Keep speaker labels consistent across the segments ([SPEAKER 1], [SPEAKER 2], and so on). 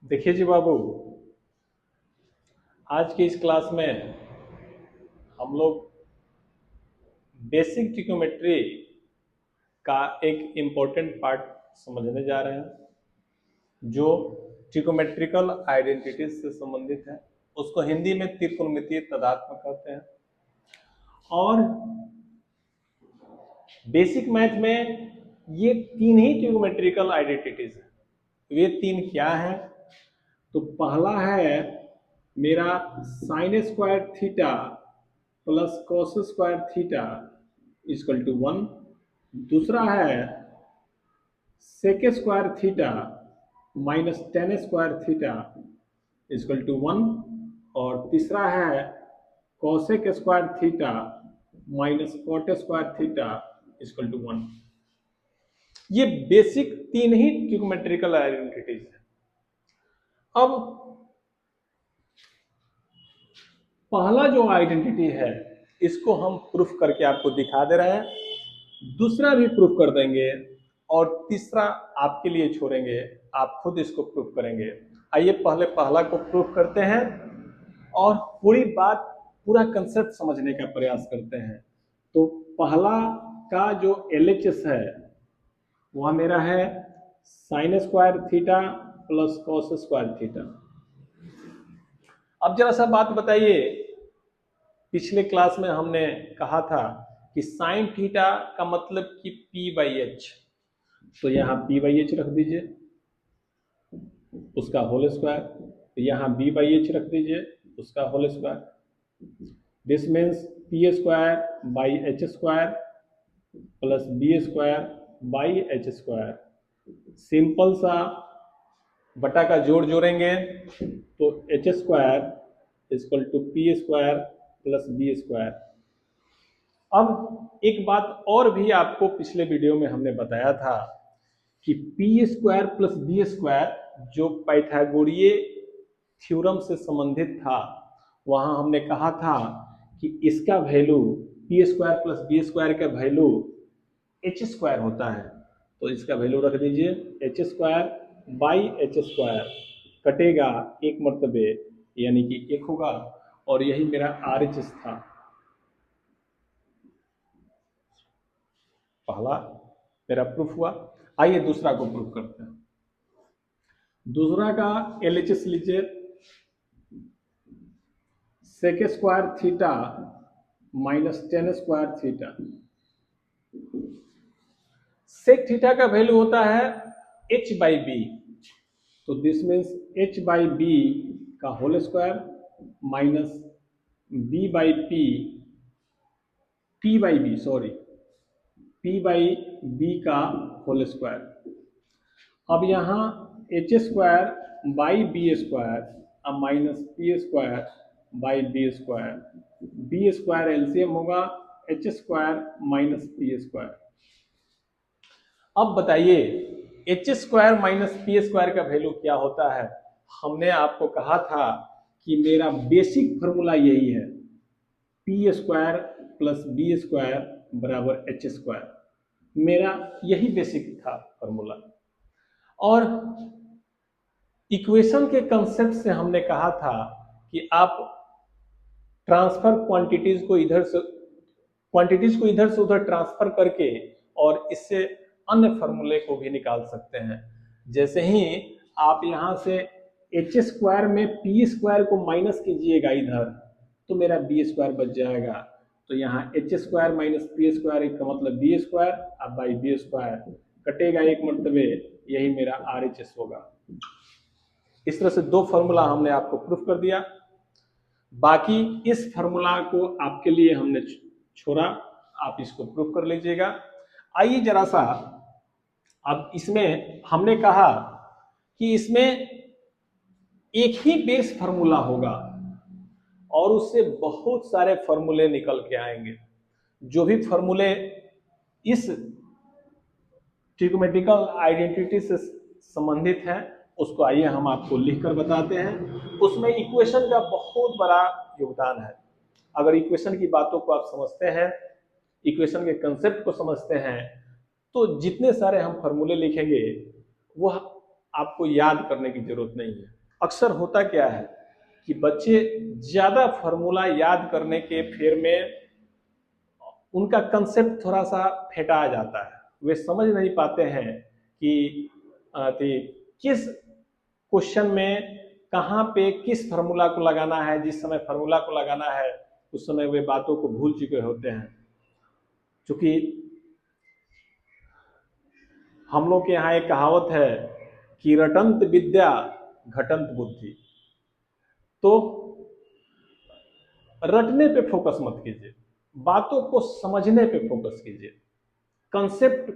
[SPEAKER 1] देखिए जी बाबू, आज की इस क्लास में हम लोग बेसिक ट्रिग्नोमेट्री का एक इम्पोर्टेंट पार्ट समझने जा रहे हैं जो ट्रिग्नोमेट्रिकल आइडेंटिटीज से संबंधित है। उसको हिंदी में त्रिकोणमितीय तदात्म कहते हैं। और बेसिक मैथ में ये तीन ही ट्रिग्नोमेट्रिकल आइडेंटिटीज हैं। ये तीन क्या हैं? तो पहला है मेरा sine square theta plus cos square theta equal to 1। दूसरा है sec square theta minus tan square theta equal to 1। और तीसरा है cosec square theta minus cot square theta equal to 1। ये बेसिक तीन ही ट्रिग्नोमेट्रिकल आइडेंटिटीज है। अब पहला जो आइडेंटिटी है इसको हम प्रूफ करके आपको दिखा दे रहे हैं, दूसरा भी प्रूफ कर देंगे और तीसरा आपके लिए छोड़ेंगे, आप खुद इसको प्रूफ करेंगे। आइए पहले पहला को प्रूफ करते हैं और पूरी बात, पूरा कंसेप्ट समझने का प्रयास करते हैं। तो पहला का जो LHS है वह मेरा है sine square theta plus cos square theta. अब जरा सा बात बताइए, पिछले क्लास में हमने कहा था कि साइन थीटा का मतलब कि P/H, तो यहाँ P/H रख दीजिए, उसका होल स्क्वायर। तो यहाँ B/H रख दीजिए, उसका whole square. This means P square by H square plus B square by H square. Simple सा बटा का जोड़ जोड़ेंगे तो H square equal to P square plus B square. अब एक बात और भी आपको पिछले वीडियो में हमने बताया था कि P square plus B square जो पाइथागोरीय थ्योरम से संबंधित था, वहां हमने कहा था कि इसका value P square plus B square का वैल्यू एच स्क्वायर होता है। तो इसका वैल्यू रख दीजिए H square by H square, कटेगा एक मर्तबे यानी कि एक होगा, और यही मेरा आर एच एस था। पहला मेरा प्रूफ हुआ। आइए दूसरा को प्रूफ करते हैं। दूसरा का LHS लीजिए, sec square theta minus tan square theta. Sec theta का वैल्यू होता है h/b, तो दिस मीन्स h/b का whole square minus b/p, p/b sorry, p/b का होल स्क्वायर। अब यहाँ H square by B square minus P square by B square. B square LCM होगा H square minus P square. अब बताइए H square minus P square का value क्या होता है? हमने आपको कहा था कि मेरा बेसिक फॉर्मूला यही है, P square plus B square बराबर एच स्क्वायर। मेरा यही बेसिक था फॉर्मूला। और इक्वेशन के कंसेप्ट से हमने कहा था कि आप ट्रांसफर क्वांटिटीज को इधर से उधर ट्रांसफर करके और इससे अन्य फॉर्मूले को भी निकाल सकते हैं। जैसे ही आप यहां से एच स्क्वायर में पी स्क्वायर को माइनस कीजिएगा इधर, तो मेरा बी स्क्वायर बच जाएगा। तो यहाँ H square minus P square का मतलब बी स्क्वायर, अब बाई बी स्क्वायर, कटेगा एक मरतबे, यही मेरा आर एच एस होगा। इस तरह से दो फॉर्मूला हमने आपको प्रूफ कर दिया। बाकी इस फॉर्मूला को आपके लिए हमने छोड़ा, आप इसको प्रूफ कर लीजिएगा। आइए जरा सा, अब इसमें हमने कहा कि इसमें एक ही बेस फॉर्मूला होगा और उससे बहुत सारे फॉर्मूले निकल के आएंगे। जो भी फॉर्मूले इस ट्रिग्नोमेट्रिकल आइडेंटिटी से संबंधित है उसको आइए हम आपको लिखकर बताते हैं। उसमें इक्वेशन का बहुत बड़ा योगदान है। अगर इक्वेशन की बातों को आप समझते हैं, इक्वेशन के कंसेप्ट को समझते हैं, तो जितने सारे हम फॉर्मूले लिखेंगे वह आपको याद करने की जरूरत नहीं है। अक्सर होता क्या है कि बच्चे ज्यादा फॉर्मूला याद करने के फेर में उनका कंसेप्ट थोड़ा सा फेंटा जाता है, वे समझ नहीं पाते हैं कि किस क्वेश्चन में कहाँ पे किस फार्मूला को लगाना है। जिस समय फार्मूला को लगाना है उस समय वे बातों को भूल चुके होते हैं। क्योंकि हम लोग के यहाँ एक कहावत है कि रटंत विद्या घटंत बुद्धि। तो रटने पे फोकस मत कीजिए, बातों को समझने पे फोकस कीजिए, कंसेप्ट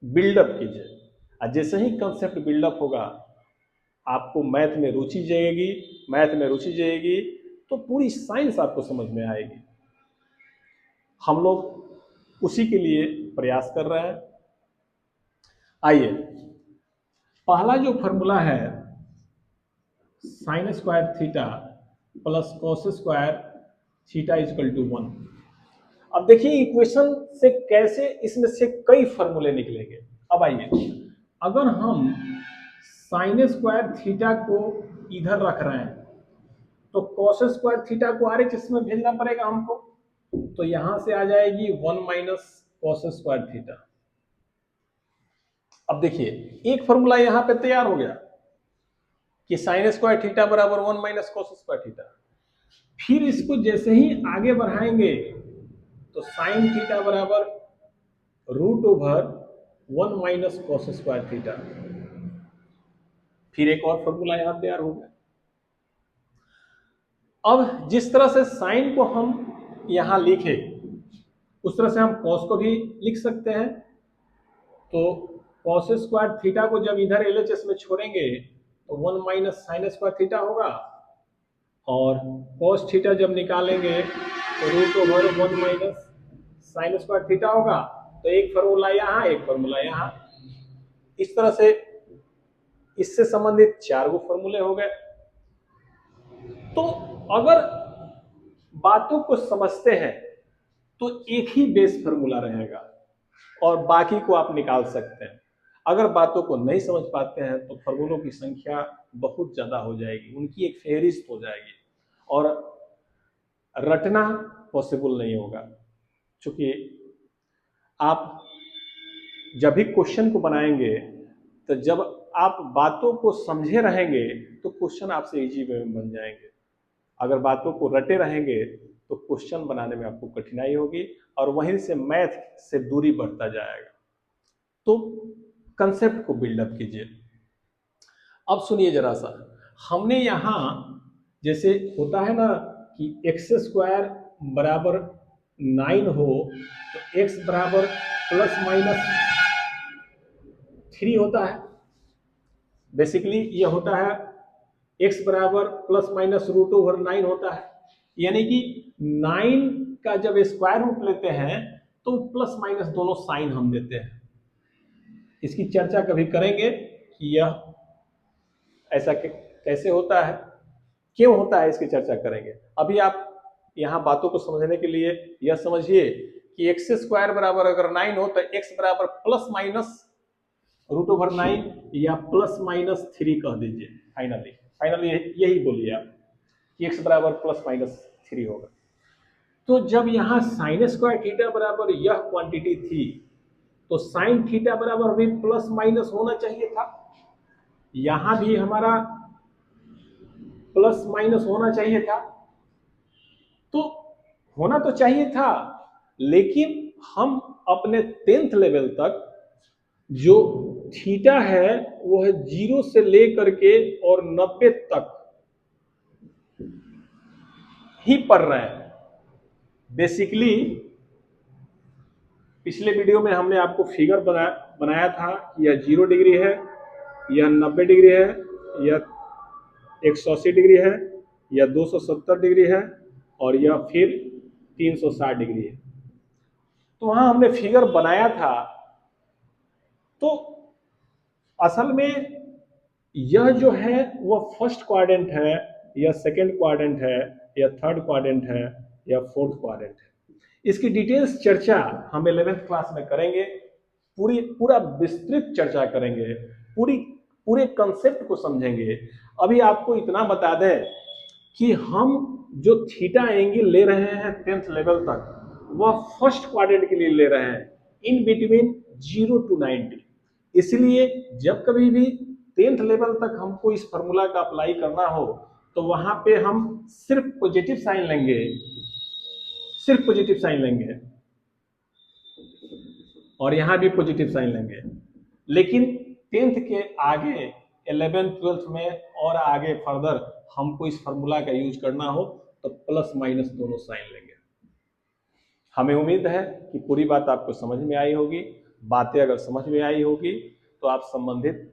[SPEAKER 1] बिल्डअप कीजिए। और जैसे ही कंसेप्ट बिल्डअप होगा आपको मैथ में रुचि जाएगी, मैथ में रुचि जाएगी तो पूरी साइंस आपको समझ में आएगी। हम लोग उसी के लिए प्रयास कर रहे हैं। आइए, पहला जो फॉर्मूला है sine square theta plus cos square theta equal to 1। अब देखिए इक्वेशन से कैसे इसमें से कई फॉर्मूले निकलेंगे। अब आइए, अगर हम साइन स्क्वायर थीटा को इधर रख रहे हैं तो कॉस स्क्वायर थीटा को आर एच में भेजना पड़ेगा हमको। तो यहां से आ जाएगी 1 माइनस कॉस स्क्वायर थीटा। अब देखिए एक फॉर्मूला यहां पे तैयार हो गया कि साइन स्क्वायर थीटा बराबर 1 माइनस कॉस स्क्वायर थीटा। फिर इसको जैसे ही आगे बढ़ाएंगे तो साइन थीटा बराबर root over 1 minus cos square theta. फिर एक और फॉर्मूला यहां तैयार हो गया। अब जिस तरह से साइन को हम यहां लिखे उस तरह से हम कॉस को भी लिख सकते हैं। तो कॉस स्क्वायर थीटा को जब इधर एलएचएस में छोड़ेंगे तो 1 माइनस साइन स्क्वायर थीटा होगा, और कॉस थीटा जब निकालेंगे तो root over 1 minus sine square theta होगा। तो एक फॉर्मूला यहां, एक फॉर्मूला यहां, इस तरह से इससे संबंधित 4 गो फॉर्मूले हो गए। तो अगर बातों को समझते हैं तो एक ही बेस फॉर्मूला रहेगा और बाकी को आप निकाल सकते हैं। अगर बातों को नहीं समझ पाते हैं तो फॉर्मूलों की संख्या बहुत ज्यादा हो जाएगी, उनकी एक फेहरिस्त हो जाएगी और रटना पॉसिबल नहीं होगा। क्योंकि आप जब भी क्वेश्चन को बनाएंगे तो जब आप बातों को समझे रहेंगे तो क्वेश्चन आपसे इजी वे में बन जाएंगे। अगर बातों को रटे रहेंगे तो क्वेश्चन बनाने में आपको कठिनाई होगी और वहीं से मैथ से दूरी बढ़ता जाएगा। तो कंसेप्ट को बिल्डअप कीजिए। अब सुनिए जरा सा, हमने यहां जैसे होता है ना कि एक्स स्क्वायर बराबर 9 हो तो एक्स बराबर प्लस माइनस 3 होता है। बेसिकली ये होता है x बराबर प्लस माइनस रूट ओवर 9 होता है। यानी कि 9 का जब स्क्वायर रूट लेते हैं तो प्लस माइनस दोनों साइन हम देते हैं। इसकी चर्चा कभी करेंगे कि यह ऐसा कैसे होता है, क्यों होता है, इसकी चर्चा करेंगे। अभी आप यहाँ बातों को समझने के लिए यह समझिए कि एक्स स्क्वायर बराबर अगर 9 हो तो x बराबर प्लस माइनस रूट ओवर 9 या प्लस माइनस 3 कह दीजिए। फाइनली यही बोलिए आप कि x बराबर प्लस माइनस 3 होगा। तो जब यहाँ साइन स्क्वायर थीटा बराबर यह क्वांटिटी थी तो साइन थीटा बराबर भी प्लस माइनस होना चाहिए था। यहां भी हमारा प्लस माइनस होना चाहिए था। तो होना तो चाहिए था, लेकिन हम अपने 10th लेवल तक जो थीटा है वो है 0 से लेकर के और 90 तक ही पढ़ रहे हैं। बेसिकली पिछले वीडियो में हमने आपको फिगर बनाया था कि यह 0 डिग्री है, यह 90 डिग्री है, यह 180 डिग्री है, यह 270 डिग्री है और यह फिर 360 डिग्री है। तो वहां हमने फिगर बनाया था। तो असल में यह जो है वह फर्स्ट क्वाड्रेंट है, यह सेकंड क्वाड्रेंट है, यह थर्ड क्वाड्रेंट है, यह फोर्थ क्वाड्रेंट है। इसकी डिटेल्स चर्चा हम 11th क्लास में करेंगे। पूरा विस्तृत चर्चा करेंगे, पूरी पूरे कंसेप्ट को समझेंगे। अभी आपको इतना बता दें कि हम जो थीटा एंगल ले रहे हैं 10th लेवल तक, वह फर्स्ट क्वाड्रेंट के लिए ले रहे हैं, इन बिटवीन 0 to 90। इसलिए जब कभी भी 10th लेवल तक हमको इस फॉर्मूला का अप्लाई करना हो तो वहां पे हम सिर्फ पॉजिटिव साइन लेंगे, सिर्फ पॉजिटिव साइन लेंगे, और यहां भी पॉजिटिव साइन लेंगे। लेकिन 10th के आगे 11th 12th में और आगे फर्दर हमको इस फॉर्मूला का यूज करना हो तो प्लस माइनस दोनों साइन लेंगे। हमें उम्मीद है कि पूरी बात आपको समझ में आई होगी। बातें अगर समझ में आई होगी तो आप संबंधित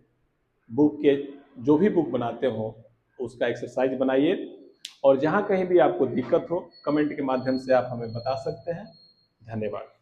[SPEAKER 1] बुक के जो भी बुक बनाते हो उसका एक्सरसाइज बनाइए, और जहां कहीं भी आपको दिक्कत हो कमेंट के माध्यम से आप हमें बता सकते हैं। धन्यवाद।